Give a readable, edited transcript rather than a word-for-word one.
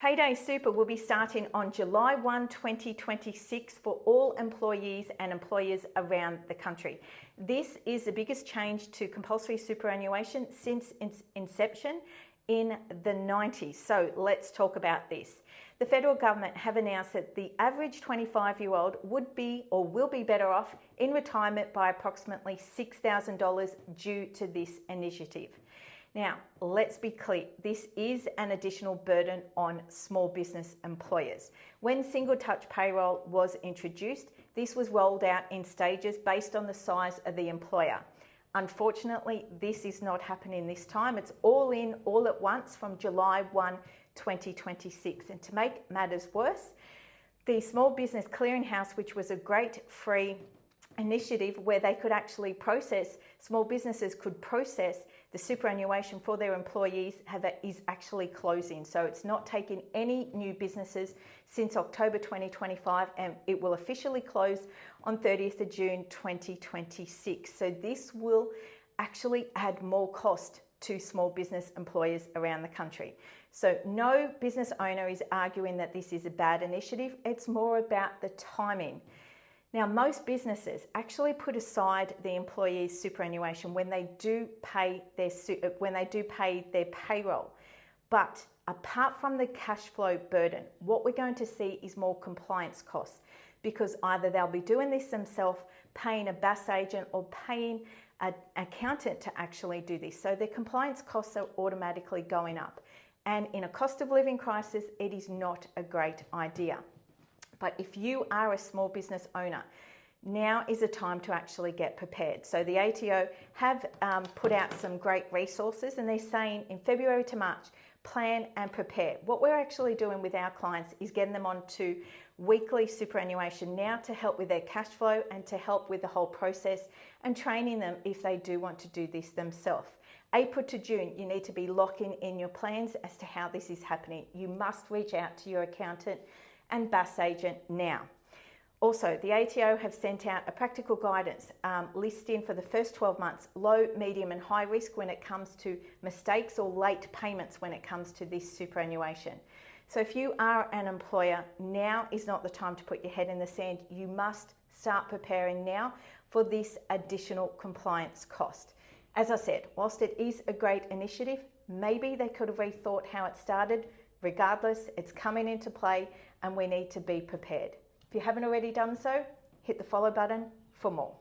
Payday Super will be starting on July 1, 2026 for all employees and employers around the country. This is the biggest change to compulsory superannuation since its inception in the 90s. So let's talk about this. The federal government have announced that the average 25-year-old would be or will be better off in retirement by approximately $6,000 due to this initiative. Now, let's be clear, this is an additional burden on small business employers. When single touch payroll was introduced, this was rolled out in stages based on the size of the employer. Unfortunately, this is not happening this time. It's all in, all at once from July 1, 2026. And to make matters worse, the Small Business Clearinghouse, which was a great free initiative where they could actually small businesses could process the superannuation for their employees, is actually closing. So it's not taking any new businesses since October 2025, and it will officially close on 30th of June 2026. So this will actually add more cost to small business employers around the country. So no business owner is arguing that this is a bad initiative. It's more about the timing. Now, most businesses actually put aside the employees' superannuation when they do pay their payroll. But apart from the cash flow burden, what we're going to see is more compliance costs, because either they'll be doing this themselves, paying a BAS agent, or paying an accountant to actually do this. So their compliance costs are automatically going up. And in a cost of living crisis, it is not a great idea. But if you are a small business owner, now is the time to actually get prepared. So the ATO have put out some great resources, and they're saying in February to March, plan and prepare. What we're actually doing with our clients is getting them onto weekly superannuation now to help with their cash flow and to help with the whole process, and training them if they do want to do this themselves. April to June, you need to be locking in your plans as to how this is happening. You must reach out to your accountant and BAS agent now. Also, the ATO have sent out a practical guidance listing for the first 12 months, low, medium and high risk when it comes to mistakes or late payments when it comes to this superannuation. So if you are an employer, now is not the time to put your head in the sand. You must start preparing now for this additional compliance cost. As I said, whilst it is a great initiative, maybe they could have rethought how it started. Regardless, it's coming into play and we need to be prepared. If you haven't already done so, hit the follow button for more.